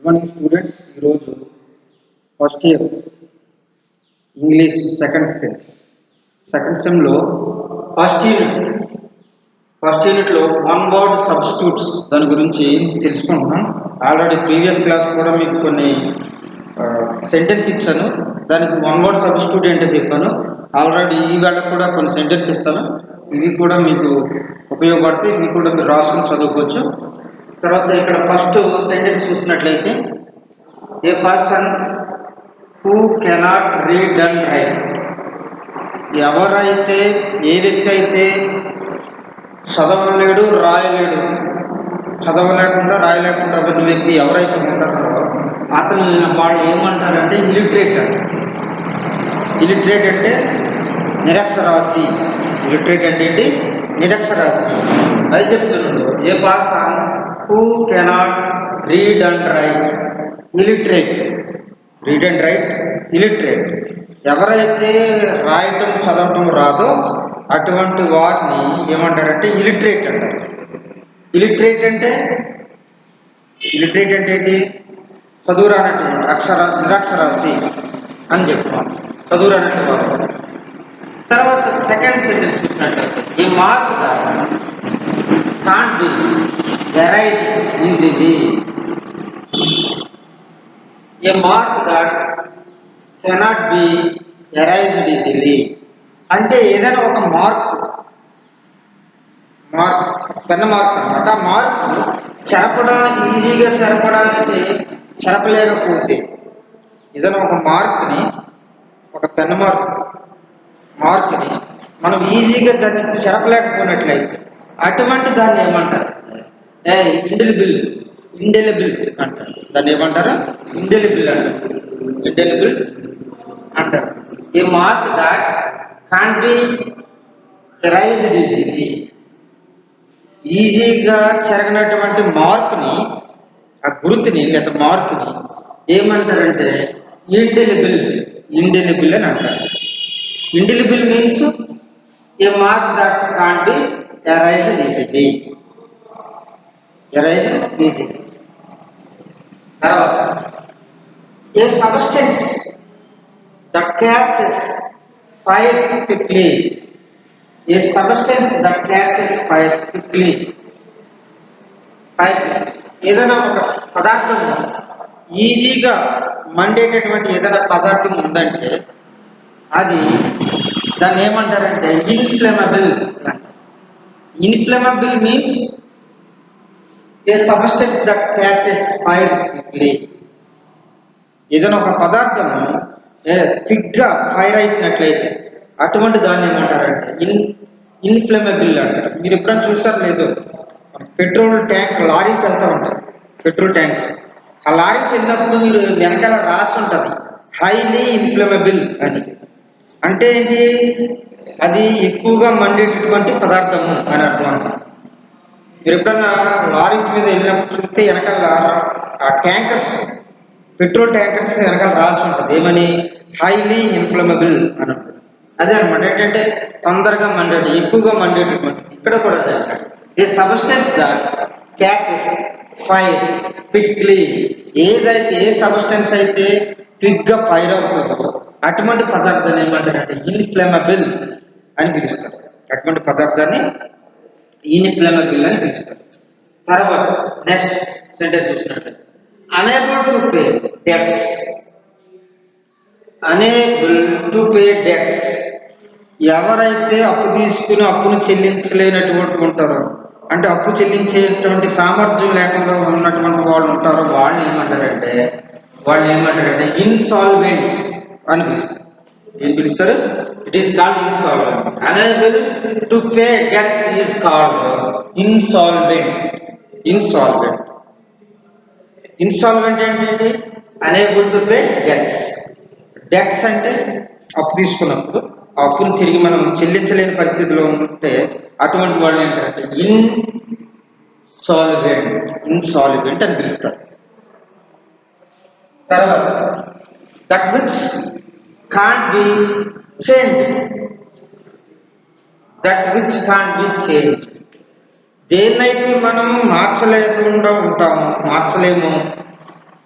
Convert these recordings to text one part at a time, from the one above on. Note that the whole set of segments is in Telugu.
Morning students. ఈరోజు ఫస్ట్ ఇయర్ ఇంగ్లీష్ సెకండ్ సెమ్లో ఫస్ట్ యూనిట్లో వన్ వర్డ్ సబ్స్టిట్యూట్స్ దాని గురించి తెలుసుకుంటున్నాం. ఆల్రెడీ ప్రీవియస్ క్లాస్ కూడా మీకు కొన్ని సెంటెన్స్ ఇచ్చాను. దానికి వన్ వర్డ్ సబ్స్టిట్యూట్ ఏంటో చెప్పాను. ఆల్రెడీ ఈ వేళకు కూడా కొన్ని సెంటెన్స్ ఇస్తాను. ఇవి కూడా మీకు ఉపయోగపడతాయి. ఇవి కూడా మీరు రాసుకుని చదువుకోవచ్చు. తర్వాత ఇక్కడ ఫస్ట్ సెంటెన్స్ చూసినట్లయితే, a person who cannot read and write. ఎవరైతే, ఏ వ్యక్తి అయితే చదవలేడు రాయలేడు, చదవలేకుండా రాయలేకుండా ఉన్న వ్యక్తి ఎవరైతే ఉంటారో అతను వాళ్ళు ఏమంటారంటే ఇలిటరేట్ అంటారు. ఇలిటరేట్ అంటే నిరక్షరాస్యి. ఇలిటరేట్ అంటే ఏంటి? నిరక్షరాస్యి. అది చెప్తున్నాడు. A person who cannot read and write illiterate. Read and write illiterate. ఎవరైతే రాయటం చదవటం రాదో అటువంటి వారిని ఏమంటారంటే ఇలిటరేట్ అంటారు. ఇలిటరేట్ అంటే ఏంటి? చదువు రానటువంటి నిరక్షరాస్యి అని చెప్తాం. చదువు రానట్టు వారు. తర్వాత సెకండ్ సెంటెన్స్ చూసినట్లయితే, ఈ mark can't be erased easily. A mark that cannot be erased easily అంటే ఏదైనా ఒక మార్క్ పెద్ద మార్క్ అనమాట. ఆ మార్క్ చెరపడానికి ఈజీగా చెరపలేకపోతే, ఏదైనా ఒక మార్క్ని, ఒక పెన్ మార్క్ని మనం ఈజీగా దాన్ని చెరపలేకపోయినట్లయితే అటువంటి దాన్ని ఏమంటారు? ఇండెలిబుల్ అంటారు. దాన్ని ఏమంటారు? ఇండెలిబుల్ అంటారు. A mark that can't be erased easily. ఈజీగా చెరగనటువంటి మార్క్ని, ఆ గుర్తుని లేదా మార్క్ని ఏమంటారంటే ఇండెలిబుల్ అని అంటారు. Indelible means a mark that can't be erased easily. తర్వాత a substance that catches fire quickly. A substance that catches fire quickly. ఏదైనా ఒక పదార్థం ఈజీగా మండేటటువంటి ఏదైనా పదార్థం ఉందంటే అది దాన్ని ఏమంటారంటే ఇన్ఫ్లమబుల్ అంటారు. Inflammable means a substance that catches fire quickly. ఏదైనా ఒక పదార్థం క్విక్గా ఫైర్ అయినట్లయితే అటువంటి దాన్ని ఏమంటారంటే ఇన్ఫ్లమబుల్ అంటారు. మీరు ఎప్పుడైనా చూసారు లేదో, పెట్రోల్ ట్యాంక్ లారీస్ వెళ్తూ ఉంటాయి, పెట్రోల్ ట్యాంక్స్. ఆ లారీస్ వెళ్ళినప్పుడు మీరు వెనకాల రాసి ఉంటుంది హైలీ ఇన్ఫ్లమబుల్ అని. అంటే ఏంటి? అది ఎక్కువగా మండేటటువంటి పదార్థము అని అర్థం అంటారు. మీరు ఎప్పుడన్నా లారీస్ మీద వెళ్ళినప్పుడు చూస్తే వెనకాల ఆ ట్యాంకర్స్, పెట్రోల్ ట్యాంకర్స్ వెనకాల రాసి ఉంటుంది ఏమని? హైలీ ఇన్ఫ్లమబుల్ అని ఉంటుంది. అదే అనమాట. ఏంటంటే తొందరగా మండేటి, ఎక్కువగా మండేటటువంటి. ఇక్కడ కూడా అదే అనమాట. A substance that catches fire quickly. ఏదైతే, ఏ సబ్స్టెన్స్ అయితే క్విక్గా ఫైర్ అవుతుందో అటువంటి పదార్థాన్ని ఏమంటారంటే ఇన్ఫ్లమబుల్ అని పిలుస్తారు. అటువంటి పదార్థాన్ని ఇన్ఫ్లమబుల్ అని పిలుస్తారు. తర్వాత నెక్స్ట్ సెంటెన్స్ చూసినట్లయితే, అనేబుల్ టు పే డెబ్ట్స్. ఎవరైతే అప్పు తీసుకుని అప్పును చెల్లించలేనటువంటి ఉంటారో, అంటే అప్పు చెల్లించేటువంటి సామర్థ్యం లేకుండా ఉన్నటువంటి వాళ్ళు ఉంటారో వాళ్ళు ఏమంటారంటే ఇన్సాల్వెంట్ అని పిలుస్తారు. ఏం పిలుస్తారు? It is called insolvent. Unable to pay debts is called insolvent ఏంటంటే అనేబుల్ టు పే డెబ్ట్స్ అంటే అప్పు తీసుకున్నప్పుడు ఆ అప్పును తిరిగి మనం చెల్లించలేని పరిస్థితిలో ఉంటే అటువంటి వాళ్ళు ఏంటంటే ఇన్సాల్వెంట్ అని పిలుస్తారు. తర్వాత that which can't be changed. దేన్నైతే మనం మార్చలేము,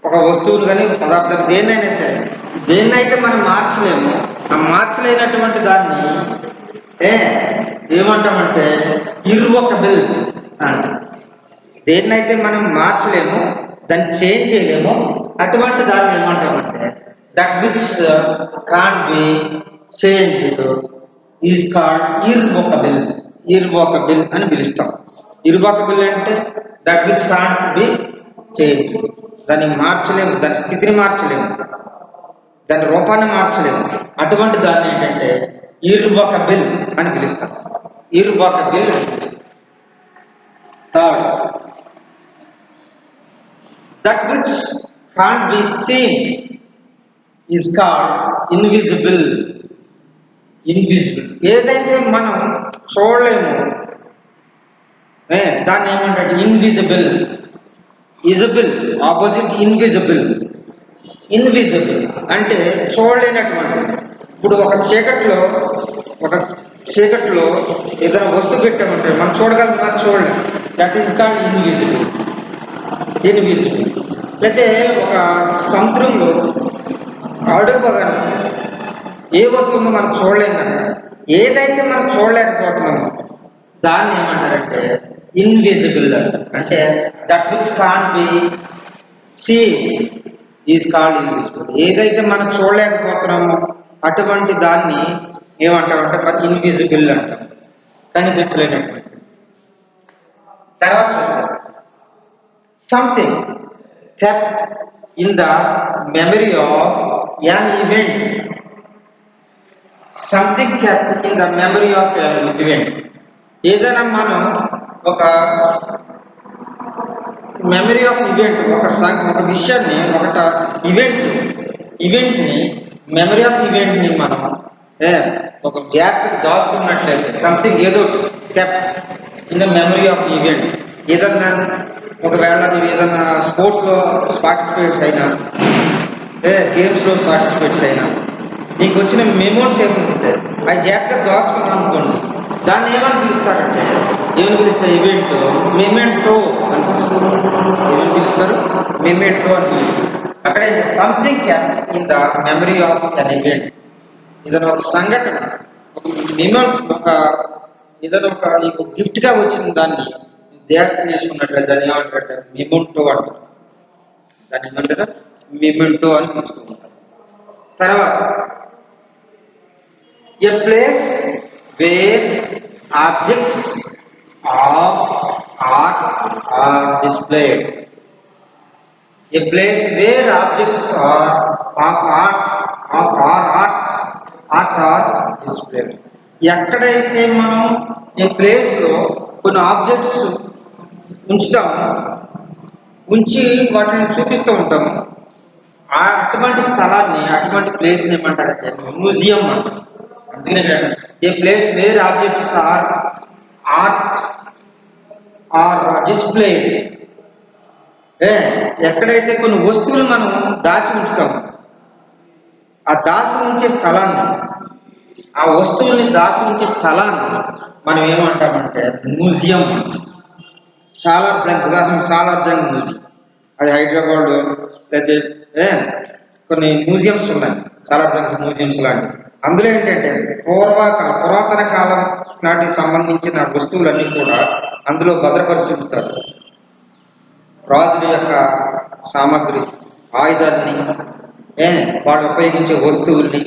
ఒక వస్తువులు కానీ ఒక పదార్థాలు దేన్నైనా సరే, దేన్నైతే మనం మార్చలేము, ఆ మార్చలేనటువంటి దాన్ని ఏమంటామంటే ఇర్రివోకబుల్ అంట. దేన్నైతే మనం మార్చలేము, దాన్ని చేంజ్ చేయలేము, అటువంటి దాన్ని ఏమంటామంటే that which can't be changed is called irrevocable. Irrevocable అని పిలుస్తాం. ఇర్రివోకబుల్ అంటే that which can't B change. దాన్ని మార్చలేము, దాని స్థితిని మార్చలేము, దాని రూపాన్ని మార్చలేము. అటువంటి దాన్ని ఏంటంటే ఇర్రివోకబుల్ అని పిలుస్తాం. ఇర్రివోకబుల్ అని పిలుస్తాం. Third, that which can't be seen is called invisible. Invisible ఏదైతే మనం చూడలేము దాన్ని ఏమంటాడు invisible. Visible opposite invisible. Invisible అంటే చూడలేనటువంటిది. ఇప్పుడు ఒక చీకట్లో ఏదైనా వస్తువు పెట్టామంటే మనం చూడగలం, మనం చూడలేం. That is called invisible. Invisible. అయితే ఒక సముద్రంలో అడుగుగానే ఏ వస్తువును మనం చూడలేం కనుక ఏదైతే మనం చూడలేకపోతున్నామో దాన్ని ఏమంటారంటే ఇన్విజిబుల్ అంటారు. అంటే that which can't be seen is called invisible. ఏదైతే మనం చూడలేకపోతున్నామో అటువంటి దాన్ని ఏమంటామంటే మరి ఇన్విజిబుల్ అంటాం, కనిపించలేనటువంటి. తర్వాత చూద్దాం. Something kept in the memory of an event. Something kept in the memory of an event. ఏదైనా మనం ఒక మెమరీ ఆఫ్ ఈవెంట్, ఒక విషయాన్ని, ఒక ఈవెంట్ని మెమరీ ఆఫ్ ఈవెంట్ని మనం ఒక జాగ్రత్తగా దాచుకున్నట్లయితే సంథింగ్ ఏదో kept in the memory of event. ఏదన్నా ఒకవేళ మీరు ఏదన్నా స్పోర్ట్స్లో పార్టిసిపేట్స్ అయినా గేమ్స్లో పార్టిసిపేట్స్ అయినా నీకు వచ్చిన మెమోరీస్ ఏముంటాయి అవి జాగ్రత్తగా దాచుకున్నాం అనుకోండి, దాన్ని ఏమని పిలుస్తారంటే ఈవెంట్ మెమెంటో అని పిలుస్తారు. ఏమని పిలుస్తారు? మెమెంటో అని పిలుస్తారు. అక్కడ something capped in the memory of an event. ఏదైనా ఒక సంఘటన, ఏదైనా నీకు గిఫ్ట్గా వచ్చిన దాన్ని జాగ్రత్త చేసుకున్నట్లయితే దాన్ని ఏమంటారంటే మెమెంటో అంటారు. దాన్ని ఏమంటారు? మెమెంటో అని పిలుస్తూ ఉంటారు. తర్వాత a place where objects of art are displayed. A place where objects of art are displayed. ఎక్కడైతే మనం ఈ ప్లేస్లో కొన్ని ఆబ్జెక్ట్స్ ఉంచి వాటిని చూపిస్తూ ఉంటాము, అటువంటి స్థలాన్ని, అటువంటి ప్లేస్ని ఏమంటారంటే మ్యూజియం అంటారు. అందుకనే a place where objects are displayed. ఎక్కడైతే కొన్ని వస్తువులు మనం దాచి ఉంచుతాము, ఆ దాచి ఉంచే స్థలాన్ని, ఆ వస్తువుల్ని దాచి ఉంచే స్థలాన్ని మనం ఏమంటామంటే మ్యూజియం. సాలార్జంగ్ మ్యూజియం, అది హైదరాబాద్. అయితే కొన్ని మ్యూజియంస్ ఉన్నాయి, సాలార్జంగ్ మ్యూజియంస్ లాంటివి. అందులో ఏంటంటే పురాతన కాలం నాటికి సంబంధించిన వస్తువులన్నీ కూడా అందులో భద్రపరిచి ఉంచుతారు. రాజుల యొక్క సామాగ్రి, ఆయుధాలని, వాళ్ళు ఉపయోగించే వస్తువుల్ని,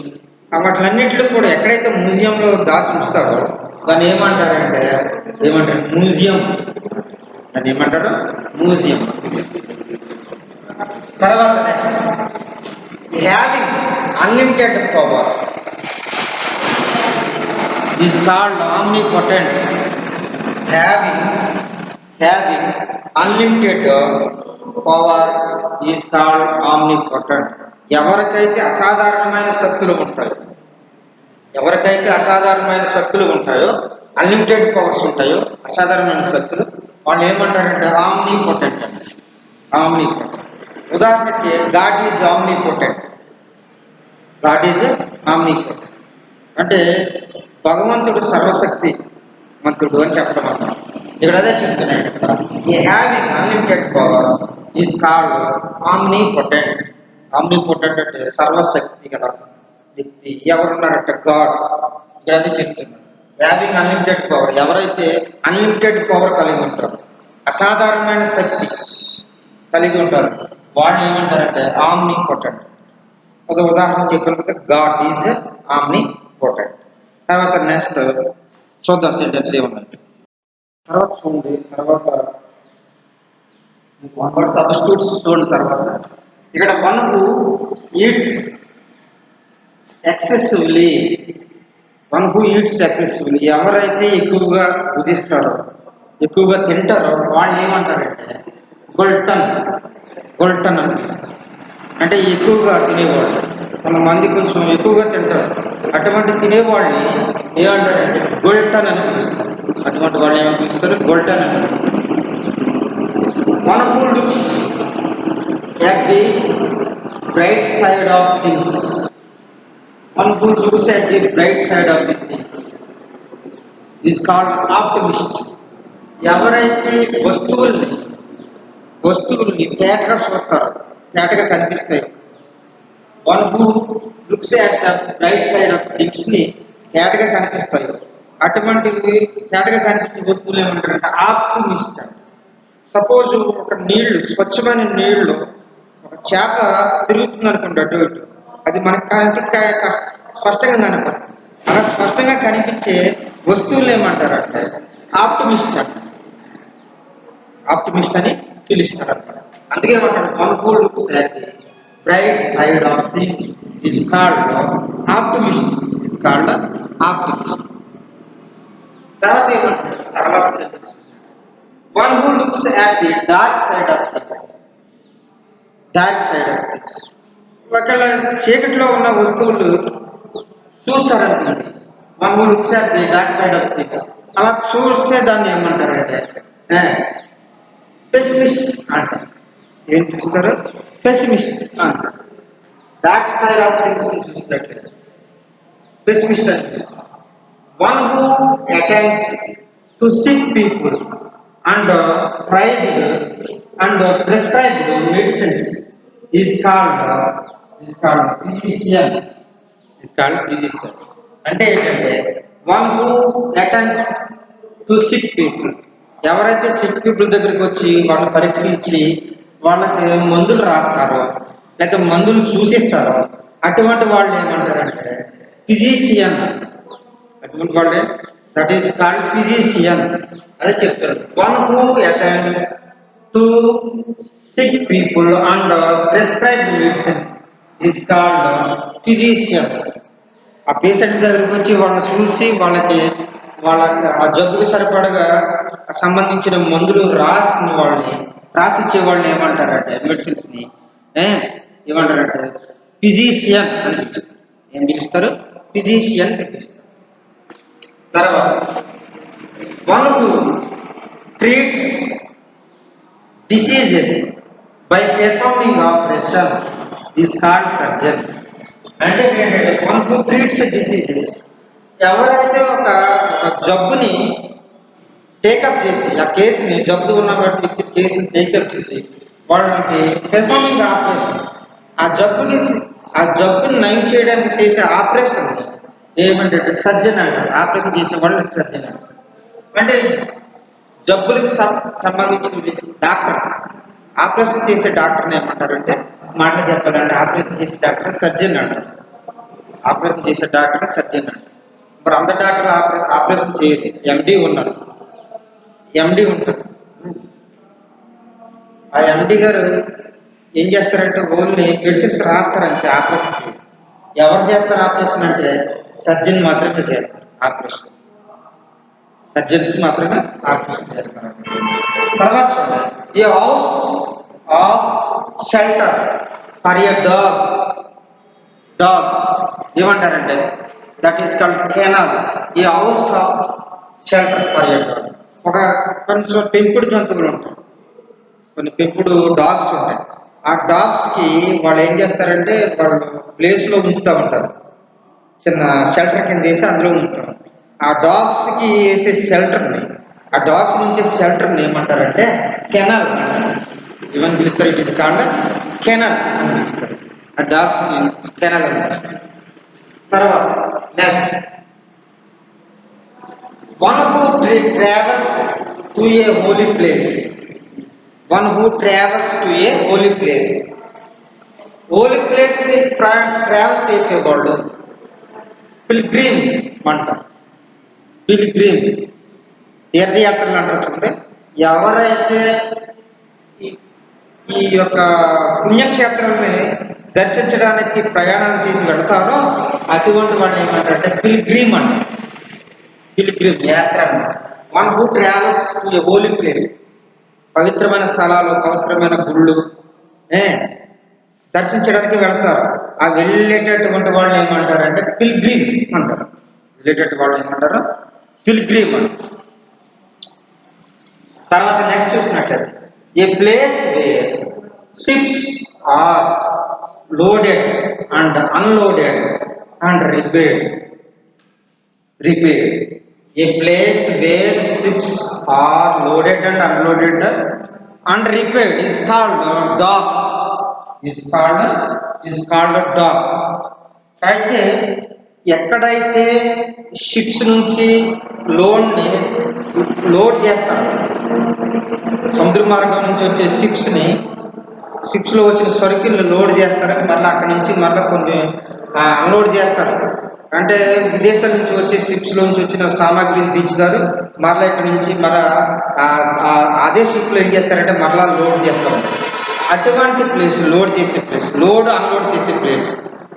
వాటిలన్నింటిలో కూడా ఎక్కడైతే మ్యూజియంలో దాచి ఉంచుతారో దాన్ని ఏమంటారు? మ్యూజియం. దాన్ని ఏమంటారు? మ్యూజియం. తర్వాత next, having unlimited power is called omnipotent. Having unlimited power is called omnipotent. ఎవరికైతే అసాధారణమైన శక్తులు ఉంటాయో, అన్లిమిటెడ్ పవర్స్ ఉంటాయో, అసాధారణమైన శక్తులు, వాళ్ళు ఏమంటారంటే ఆమ్నిపోటెంట్ అంటే. ఆమ్నిపోటెంట్. ఉదాహరణకి గాడ్ ఈజ్ ఆమ్నిపోటెంట్. అంటే భగవంతుడు సర్వశక్తి మంతుడు అని చెప్పడం అన్నమాట. ఇక్కడ అదే చెప్తున్నాడు. ఈ having unlimited power is called omnipotent. Omnipotent అంటే సర్వశక్తి గల వ్యక్తి. ఎవరున్నారంటే గాడ్. ఇక్కడ అది చెప్తున్నారు. Having unlimited power. ఎవరైతే అన్లిమిటెడ్ పవర్ కలిగి ఉంటారో, అసాధారణమైన శక్తి కలిగి ఉంటారు, వాళ్ళు ఏమంటారంటే ఆమ్నిపోటెంట్. ఒక ఉదాహరణ చెప్పాను కదా, గాడ్ ఈజ్ ఆమ్నిపోటెంట్. తర్వాత నెక్స్ట్ చూద్దాం సెంటెన్స్ ఏమన్నాయి. తర్వాత చూడండి, తర్వాత సబ్స్టిట్యూట్స్ చూడండి. తర్వాత ఇక్కడ one who eats excessively. One who eats excessively, ఎవరైతే ఎక్కువగా భుజిస్తారో, ఎక్కువగా తింటారో వాళ్ళు ఏమంటారంటే గొల్టన్. గొల్టన్ అని పిలుస్తారు. అంటే ఎక్కువగా తినేవాళ్ళు. కొంతమంది కొంచెం ఎక్కువగా తింటారు, అటువంటి తినేవాళ్ళని ఏమంటారంటే గొల్టన్ అని పిలుస్తారు. అటువంటి వాళ్ళు ఏమని పిలుస్తారు? గొల్టన్ అని పిలుస్తారు. One who looks at the bright side of things. One who looks at the bright side of the things is called optimist. ఎవరైతే వస్తువుల్ని తేటగా చూస్తారో, తేటగా కనిపిస్తాయి. One who looks at the bright side of things ని తేటగా కనిపిస్తాయి. అటువంటివి తేటగా కనిపించే వస్తువులు ఏమంటారంటే ఆప్టిమిస్ట్. సపోజ్ ఒక నీళ్లు, స్వచ్ఛమైన నీళ్లు, ఒక చేప తిరుగుతుంది అనుకోండి అటు ఇటు, అది మనకి కంటికి స్పష్టంగా కనపడుతుంది. అలా స్పష్టంగా కనిపించే వస్తువులు ఏమంటారంటే ఆప్టిమిస్ట్ అంట. ఆప్టిమిస్ట్ అని పిలుస్తారు అన్నమాట. అందుకే ఏమంటారు, one who looks at the bright side of things is called optimist. Is called optimist. తర్వాత ఏమంటారు, తర్వాత sentence, one who looks at the dark side of things. Dark side of things, ఒకవేళ చీకటిలో ఉన్న వస్తువులు చూస్తారనుకోండి, one who looks at the dark side of things, అలా చూస్తే దాన్ని ఏమంటారంటే పెసిమిస్ట్ అంటారు. ఏం పిలుస్తారు? పెసిమిస్ట్ అంటారు. డార్క్ సైడ్ ఆఫ్ థింగ్స్ చూసినట్లయితే పెసిమిస్ట్ అని పిలుస్తారు. One who attends to sick people and prized and prescribed medicines is called physician. Physician అంటే ఏంటంటే one who attends to sick people. ఎవరైతే సిక్ పీపుల్ దగ్గరికి వచ్చి వాళ్ళని పరీక్షించి వాళ్ళకి మందులు రాస్తారో, లేకపోతే మందులు చూసిస్తారో, అటువంటి వాళ్ళు ఏమంటారంటే ఫిజిషియన్. అటువంటి వాళ్ళే దట్ ఈస్ కాల్డ్ ఫిజిషియన్. అదే చెప్తారు. One who attends to sick people and prescribe medicines is called physicians. ఆ పేషెంట్ దగ్గరికి వచ్చి వాళ్ళని చూసి వాళ్ళకి ఆ జబ్బుకి సరిపడగా సంబంధించిన మందులు రాసిచ్చే వాళ్ళని ఏమంటారంటే మెడిసిన్స్ ని ఏమంటారంటే ఫిజిషియన్ అని పిలుస్తారు. ఏం పిలుస్తారు? ఫిజిషియన్ అని పిలుస్తారు. తర్వాత one who treats diseases by performing operation is called surgeon. అంటే ఏంటంటే వన్ హూ ట్రీట్స్ డిసీజెస్, ఎవరైతే ఒక జబ్బుని టేకప్ చేసి, ఆ కేసుని, జబ్బు ఉన్న వ్యక్తి కేసుని టేకప్ చేసి వాళ్ళకి పెర్ఫార్మింగ్ ఆపరేషన్, ఆ జబ్బుని నయం చేయడానికి చేసే ఆపరేషన్ ఏమంటే సర్జన్ అంటారు. ఆపరేషన్ చేసే వాళ్ళని సర్జన్ అంటారు. అంటే జబ్బులకి సంబంధించిన డాక్టర్, ఆపరేషన్ చేసే డాక్టర్ని ఏమంటారంటే, మాట చెప్పాలంటే ఆపరేషన్ చేసే డాక్టర్ సర్జన్ అంటారు. ఆపరేషన్ చేసే డాక్టర్ సర్జన్ అంటారు. మరి అంత డాక్టర్ ఆపరేషన్ చేయదు. ఎండి ఉంటారు. ఆ ఎండి గారు ఏం చేస్తారంటే ఓన్లీ మెడిసిన్స్ రాస్తారంటే ఆపరేషన్ చేయరు. ఎవరు చేస్తారు ఆపరేషన్ అంటే సర్జన్ మాత్రమే చేస్తారు ఆపరేషన్. సర్జన్స్ మాత్రమే ఆపరేషన్ చేస్తారు. తర్వాత చూడండి, a house of shelter for a dog ఏమంటారంటే దట్ ఈస్ కాల్డ్ కెనాల్. ఈ house of shelter for a dog. కొన్ని పెంపుడు జంతువులు ఉంటాయి, కొన్ని పెంపుడు డాగ్స్ ఉంటాయి. ఆ డాగ్స్ కి వాళ్ళు ఏం చేస్తారంటే వాళ్ళు ప్లేస్ లో ఉంచుతూ ఉంటారు, చిన్న షెల్టర్ కింద వేసి అందులో ఉంటారు. ఆ డాగ్స్ కి వేసే షెల్టర్ని, ఆ డాగ్స్ నుంచి షెల్టర్ని ఏమంటారంటే కెనాల్ అంటారు. ఏమని పిలుస్తారు? ఇట్ ఈస్ కాల్డ్ కెనల్ అని పిలుస్తారు. ఆ డాగ్స్ కెనల్ అని పిలుస్తారు. తర్వాత next, one who travels to A holy place. One who travels to A holy place. Holy place travels చేసేవాళ్ళు పిల్గ్రిమ్ అంటారు. పిల్గ్రిమ్ తీర్థయాత్రలు అంటారు చూడండి. ఎవరైతే ఈ యొక్క పుణ్యక్షేత్రాన్ని దర్శించడానికి ప్రయాణం చేసి వెళతారో అటువంటి వాళ్ళు ఏమంటారంటే పిల్గ్రిమ్ అంటారు. పిల్గ్రిమ్ యాత్ర అన్నమాట. One who travels to A holy place. పవిత్రమైన స్థలాలు, పవిత్రమైన గుళ్ళు దర్శించడానికి వెళ్తారు. ఆ వెళ్ళేటటువంటి వాళ్ళు ఏమంటారంటే పిల్గ్రిమ్ అంటారు. వెళ్ళేటటువంటి వాళ్ళు ఏమంటారు? పిల్గ్రిమ్ అంటారు. తర్వాత నెక్స్ట్ చూసినట్లయితే, a place where ships are loaded and unloaded and repaired. A place where ships are loaded and unloaded and repaired is called dock. is called dock. అయితే ఎక్కడైతే షిప్స్ నుంచి లోడ్ని లోడ్ చేస్తారు, సముద్ర మార్గం నుంచి వచ్చే షిప్స్లో వచ్చిన సరుకుల్ని లోడ్ చేస్తారు, మళ్ళీ అక్కడి నుంచి మళ్ళీ కొన్ని అన్లోడ్ చేస్తారు. అంటే విదేశాల నుంచి వచ్చే షిప్స్లోంచి వచ్చిన సామాగ్రిని దించుతారు, మరలా ఇక్కడ నుంచి అదే షిప్లో ఏం చేస్తారంటే మరలా లోడ్ చేస్తారు. అటువంటి ప్లేస్ లోడ్ చేసే ప్లేస్, లోడ్ అన్లోడ్ చేసే ప్లేస్.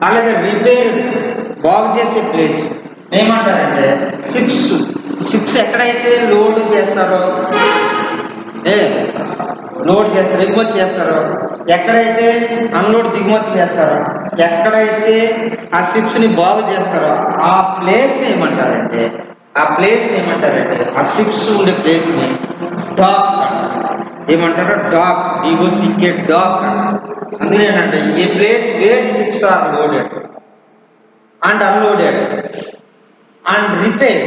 అలాగే రిపేర్ బాగు చేసే ప్లేస్ ఏమంటారంటే షిప్స్ ఎక్కడైతే లోడ్ చేస్తారో లోడ్ చేస్తారు, ఎగుమతి చేస్తారో, ఎక్కడైతే అన్లోడ్ దిగుమతి చేస్తారో, ఎక్కడైతే ఆ షిప్స్ని బాగు చేస్తారో ఆ ప్లేస్ని ఏమంటారంటే ఆ షిప్స్ ఉండే ప్లేస్ని డాక్ అంటారు. ఏమంటారు? డాక్. డిఓసికే డాక్ అంటారు. అందులో ఏంటంటే a place where ships are loaded and unloaded and repair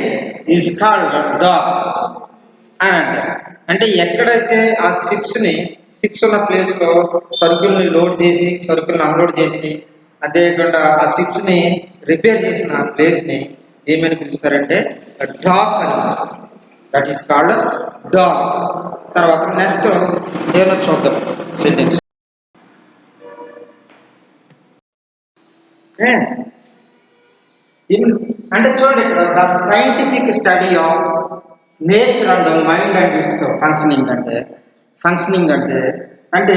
is called dock అని అంటారు. అంటే ఎక్కడైతే ఆ షిప్స్ ఉన్న ప్లేస్లో సరుకుల్ని లోడ్ చేసి, సరుకుల్ని అన్లోడ్ చేసి, అదేవిధంగా ఆ షిప్స్ని రిపేర్ చేసిన ఆ ప్లేస్ని ఏమని పిలుస్తారంటే డాక్ అని పిలుస్తారు. That is called doc. తర్వాత నెక్స్ట్ ఏదో చూద్దాం సెంటెన్స్. అంటే చూడండి, ఇక్కడ the scientific study of nature and mind and its functioning అంటే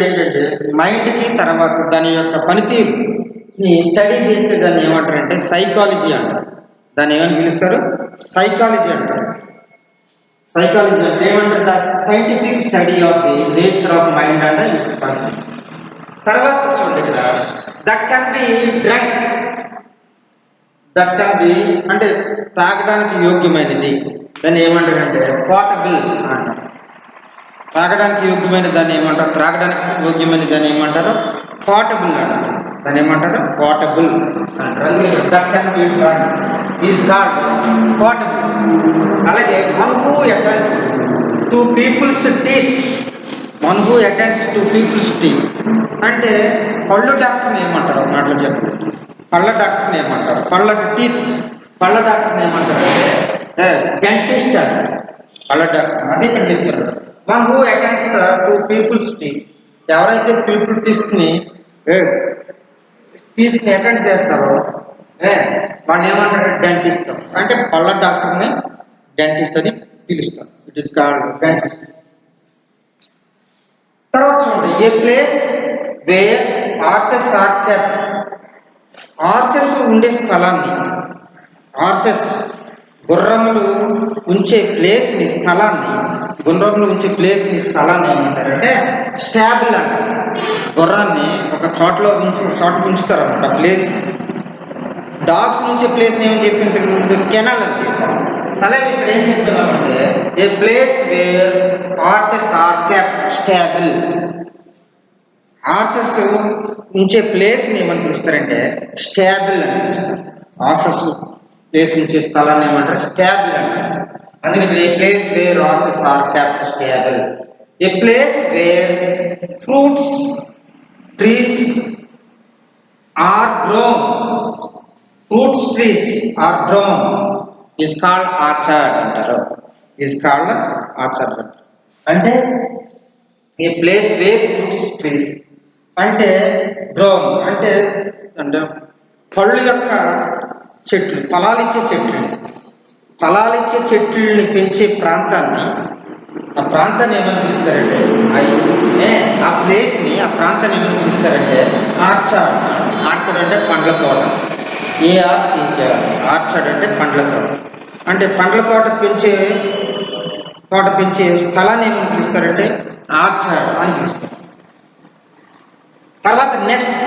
ఏంటంటే మైండ్కి తర్వాత దాని యొక్క పనితీరుని స్టడీ చేస్తే దాన్ని ఏమంటారంటే సైకాలజీ అంటారు. దాన్ని ఏమని పిలుస్తారు? సైకాలజీ అంటారు. సైకాలజీ అంటే ఏమంటారు? The scientific study of the nature of mind and its functioning. తర్వాత చూడండి, ఇక్కడ దట్ కెన్ బి డ్రంక్. అంటే తాగడానికి యోగ్యమైనది. దాన్ని ఏమంటారంటే పోర్టబుల్ అంటారు. తాగడానికి యోగ్యమైన దాన్ని ఏమంటారు? త్రాగడానికి యోగ్యమైన దాన్ని ఏమంటారు? పోర్టబుల్ అంటారు. దాన్ని ఏమంటారు? పోర్టబుల్ అంటారు. That can be drunk is called portable. అలాగే one who attends to people's teeth. అంటే పళ్ళు డాక్టర్ని ఏమంటారు? ఒక మాటలో చెప్పండి. పళ్ళ డాక్టర్ని ఏమంటారు? పళ్ళ డాక్టర్ని ఏమంటారు అంటే డెంటిస్ట్ అంటారు. పళ్ళ డాక్టర్. అదే ఇక్కడ చెప్తారు. One who attends to people's teeth. ఎవరైతే పీపుల్ టీత్ని అటెండ్ చేస్తారో వాళ్ళు ఏమంటారు? డెంటిస్ట్. అంటే పళ్ళ డాక్టర్ని డెంటిస్ట్ అని పిలుస్తారు. It is called dentist. తర్వాత చూడండి, a place where horses are kept. Horses ఉండే స్థలాన్ని, గుర్రములు ఉంచే స్థలాన్ని ఏమంటారంటే స్టాబుల్ అంటారు. గుర్రాన్ని ఒక చోట ఉంచుతారన్నమాట ప్లేస్. డాగ్స్ ఉంచే ప్లేస్ని ఏమని చెప్పింది ముందు? కెనల్ అని చెప్పారు. అలాగే ఇక్కడ ఏం చెప్తున్నామంటే a place where horses are kept stable. Horses ఉంచే ప్లేస్ని ఏమని పిలుస్తారంటే స్టాబుల్ అని పిలుస్తారు. హార్సెస్ ప్లేస్ ఉంచే స్థలాన్ని ఏమంటారు? స్టాబుల్ అంటారు. అందుకే a place where horses are kept stable. A place where fruits trees are grown, fruits trees are grown is called orchard అంటారు. is called orchard అంటారు. అంటే ఏ ప్లేస్ వేర్ ఫ్రూట్స్ ట్రీస్ అంటే గ్రోన్ అంటే అంటే పళ్ళు యొక్క చెట్లు, ఫలాలిచ్చే చెట్లు, ఫలాలిచ్చే చెట్లని పెంచే ప్రాంతాన్ని, ఆ ప్రాంతాన్ని ఏమని పిలుస్తారంటే ఆ ప్లేస్ని, ఆ ప్రాంతాన్ని ఏమని పిలుస్తారంటే ఆర్చర్డ్. ఆర్చర్డ్ అంటే పండ్ల తోట. ఆర్చర్డ్ అంటే పండ్ల తోట. అంటే పండ్ల తోట పెంచే స్థలాన్ని ఏమని పిలుస్తారంటే ఆర్చర్డ్ అని పిలుస్తారు. తర్వాత next,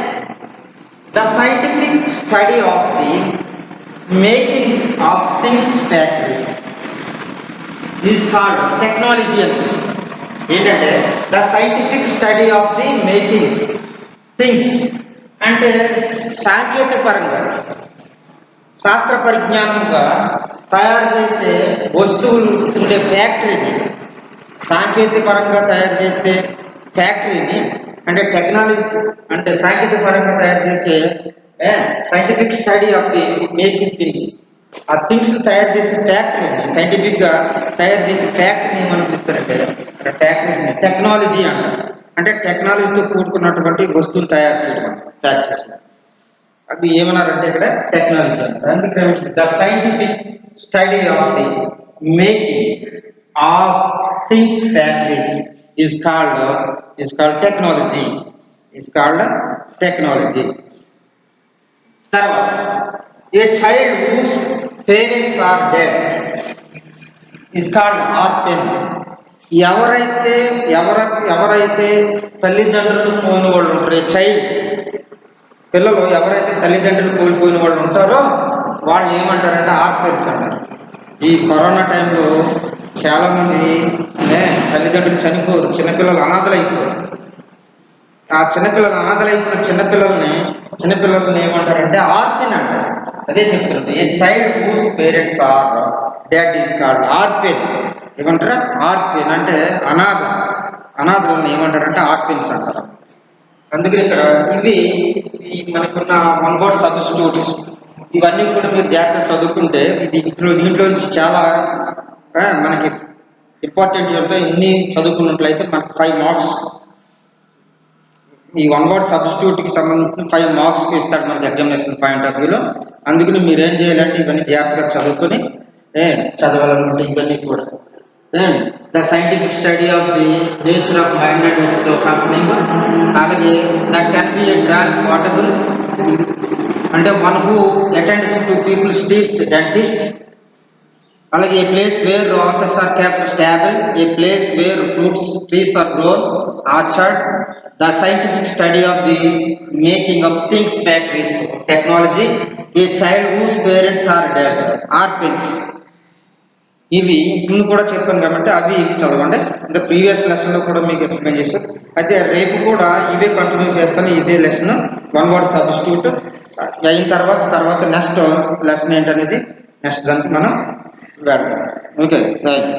the scientific study of the making of things factories is called technology అని పిలుస్తారు. ఏంటంటే the scientific study of the making things అంటే సాంకేతిక పరంగా, శాస్త్ర పరిజ్ఞానంగా తయారు చేసే వస్తువులు ఉండే ఫ్యాక్టరీని, సాంకేతిక పరంగా తయారు చేసే ఫ్యాక్టరీని అంటే టెక్నాలజీ అంటే సాంకేతిక పరంగా తయారు చేసే scientific study of the making things, ఆ థింగ్స్ తయారు చేసే ఫ్యాక్టరీని, సైంటిఫిక్గా తయారు చేసే ఫ్యాక్టరీని ఏమని పిలుస్తారంటే ఫ్యాక్టరీస్ని టెక్నాలజీ అంటారు. అంటే టెక్నాలజీతో కూడుకున్నటువంటి వస్తువులు తయారు చేయడం ఫ్యాక్టరీస్. అది ఏమన్నారంటే ఇక్కడ టెక్నాలజీ అంటారు. అందుకే the scientific study of the making of things factories is called technology. తర్వాత a child whose parents are dead is called orphan. ఎవరైతే తల్లిదండ్రులు పోయిన వాళ్ళు ఉంటారో, చైల్డ్ పిల్లలు ఎవరైతే తల్లిదండ్రులు కోల్పోయిన వాళ్ళు ఉంటారో వాళ్ళు ఏమంటారంటే ఆర్ఫెన్స్ అంటారు. ఈ కరోనా టైంలో చాలామంది తల్లిదండ్రులు చనిపోరు, చిన్నపిల్లలు అనాథలైపోరు. ఆ అనాథలైపోయిన చిన్నపిల్లల్ని ఏమంటారంటే ఆర్ఫిన్ అంటారు. అదే చెప్తున్నారు, a child whose parents are dead is called orphan. ఏమంటారా? ఆర్ఫిన్ అంటే అనాథలను ఏమంటారంటే ఆర్ఫిన్స్ అంటారు. అందుకని ఇక్కడ ఇవి మనకున్న వన్ వర్డ్ సబ్స్టిట్యూట్స్ ఇవన్నీ కూడా మీరు జాగ్రత్తగా చదువుకుంటే దీంట్లోంచి చాలా మనకి ఇంపార్టెంట్ ఉంటాయి. ఇన్ని చదువుకున్నట్లయితే మనకి 5 మార్క్స్, ఈ వన్ వర్డ్ సబ్స్టిట్యూట్కి సంబంధించిన 5 మార్క్స్కి ఇస్తాడు మనకి ఎగ్జామినేషన్ పాయింట్ ఆఫ్ వ్యూలో. అందుకని మీరు ఏం చేయాలంటే ఇవన్నీ జాగ్రత్తగా చదువుకొని చదవాలనుకుంటే ఇవన్నీ కూడా the scientific study of the nature of mind and its functioning. అలాగే that can be a drag వాటబుల్ అంటే one who attends to people's dentist. అలాగే a place where horses are kept stable, a place where fruits trees are grown, orchard. The scientific study of the making of things factories, technology. A child whose parents are dead, orphans. ఇవి ముందు కూడా చెప్పాను కాబట్టి అవి ఇవి చదవండి. ఇంకా ప్రీవియస్ లెసన్లో కూడా మీకు ఎక్స్ప్లెయిన్ చేస్తాను. అయితే రేపు కూడా ఇవే కంటిన్యూ చేస్తాను. ఇదే లెసన్ వన్ వర్డ్ సబ్స్టిట్యూట్ అయిన తర్వాత నెక్స్ట్ లెసన్ ఏంటనేది నెక్స్ట్ దానికి మనం వెళ్దాం. Okay, thank you.